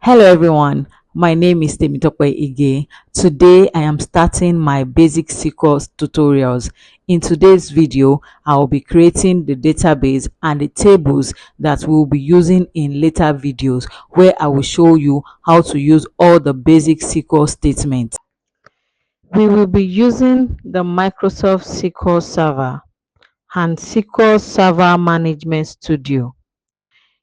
Hello everyone, my name is Temitope Ige. Today I am starting my basic SQL tutorials. In today's video, I will be creating the database and the tables that we will be using in later videos where I will show you how to use all the basic SQL statements. We will be using the Microsoft SQL Server and SQL Server Management Studio.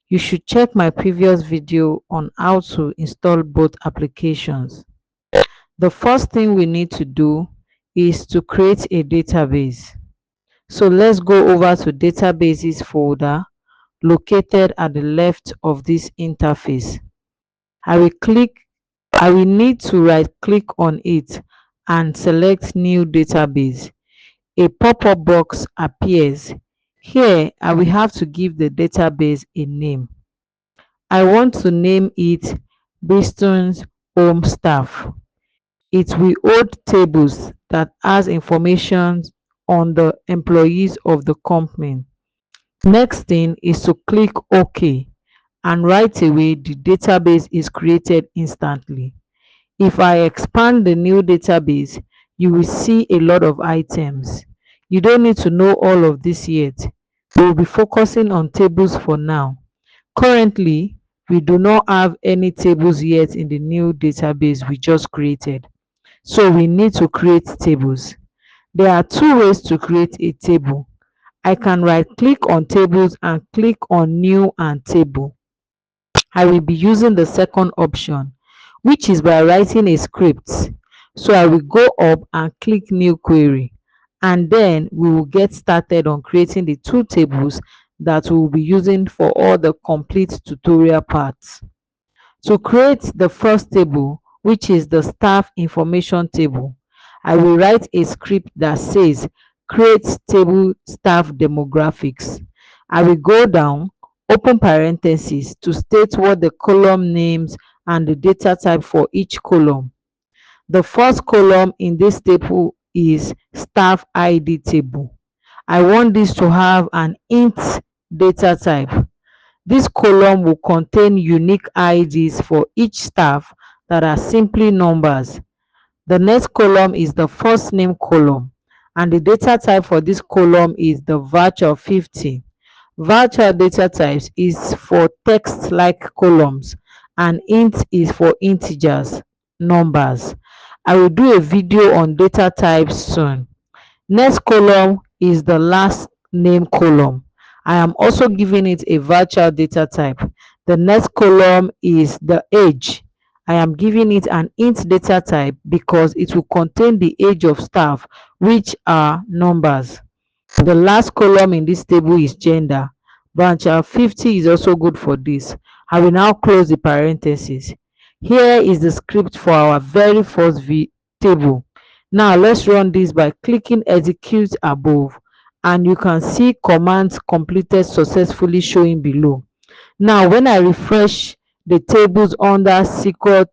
You should check my previous video on how to install both applications. The first thing we need to do is to create a database. So let's go over to Databases folder located at the left of this interface. I will click I will need to right click on it and select New Database. A pop-up box appears. Here I will have to give the database a name. I want to name it Bristol's Home Staff. It will hold tables that has information on the employees of the company. Next thing is to click OK, and right away the database is created instantly. If I expand the new database, you will see a lot of items. You don't need to know all of this yet. We will be focusing on tables for now. Currently, we do not have any tables yet in the new database we just created. So we need to create tables. There are two ways to create a table. I can right click on tables and click on new and table. I will be using the second option, which is by writing a script. So I will go up and click new query, and then we will get started on creating the two tables that we will be using for all the complete tutorial parts. To create the first table, which is the staff information table, I will write a script that says create table staff demographics. I will go down, open parentheses to state what the column names and the data type for each column. The first column in this table is staff ID table. I want this to have an int data type. This column will contain unique IDs for each staff that are simply numbers. The next column is the first name column, and the data type for this column is the virtual 50. Virtual data types is for text-like columns, and int is for integers, numbers. I will do a video on data types soon. Next column is the last name column. I am also giving it a virtual data type. The next column is the age. I am giving it an int data type because it will contain the age of staff, which are numbers. The last column in this table is gender. Branch 50 is also good for this. I will now close the parentheses. Here is the script for our very first table. Now let's run this by clicking execute above, and you can see commands completed successfully showing below. Now when I refresh the tables under SQL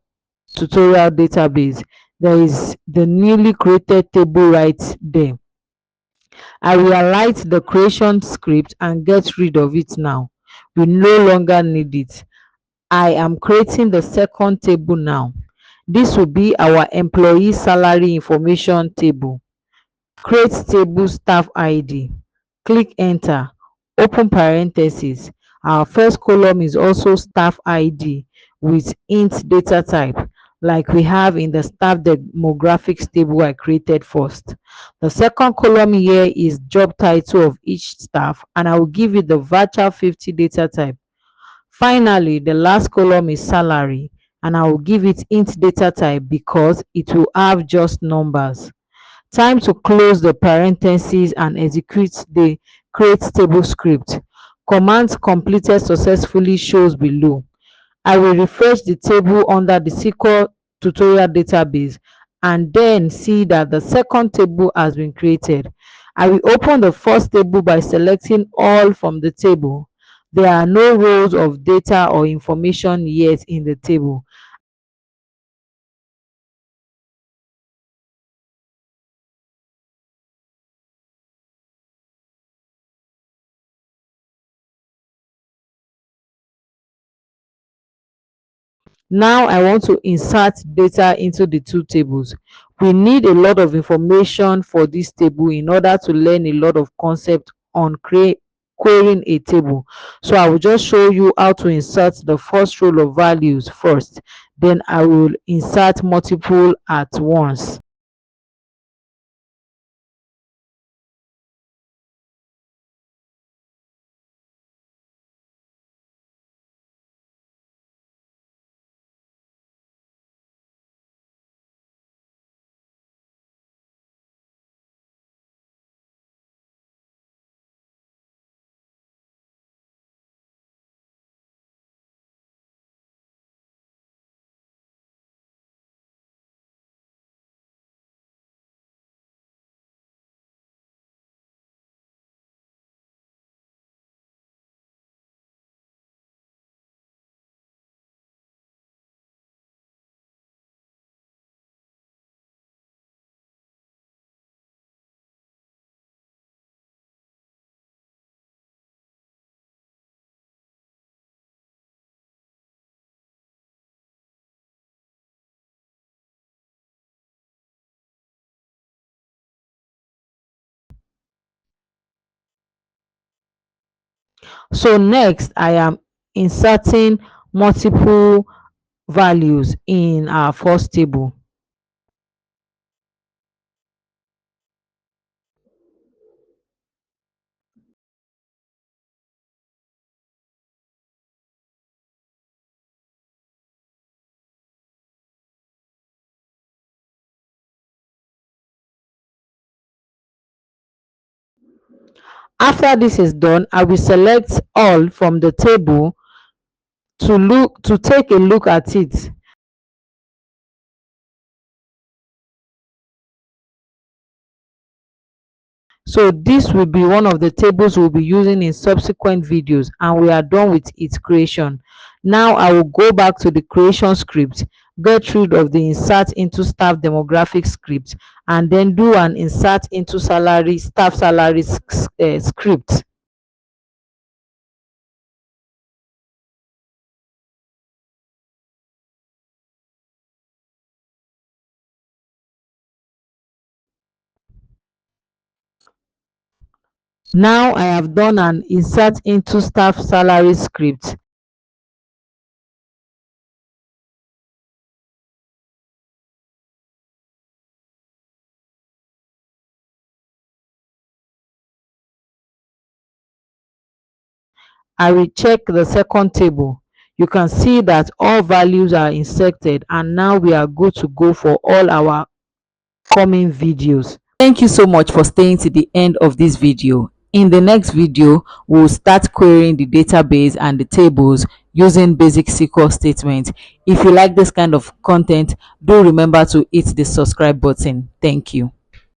tutorial database, there is the newly created table right there. I will highlight the creation script and get rid of it now. We no longer need it. I am creating the second table now. This will be our employee salary information table. Create table staff ID. Click enter. Open parentheses. Our first column is also staff ID with int data type, like we have in the staff demographics table I created first. The second column here is job title of each staff, and I will give it the virtual 50 data type. Finally, the last column is salary, and I will give it int data type because it will have just numbers. Time to close the parentheses and execute the create table script. Commands completed successfully shows below. I will refresh the table under the SQL tutorial database and then see that the second table has been created. I will open the first table by selecting all from the table. There are no rows of data or information yet in the table. Now I want to insert data into the two tables. We need a lot of information for this table in order to learn a lot of concept on querying a table. So I will just show you how to insert the first row of values first. Then I will insert multiple at once. So next I am inserting multiple values in our first table. After this is done, I will select all from the table to take a look at it. So this will be one of the tables we'll be using in subsequent videos, and we are done with its creation. Now I will go back to the creation script, get rid of the insert into staff demographic script, and then do an insert into staff salary script. Now I have done an insert into staff salary script. I will check the second table. You can see that all values are inserted, and now we are good to go for all our coming videos. Thank you so much for staying to the end of this video. In the next video, we'll start querying the database and the tables using basic SQL statements. If you like this kind of content, do remember to hit the subscribe button. Thank you.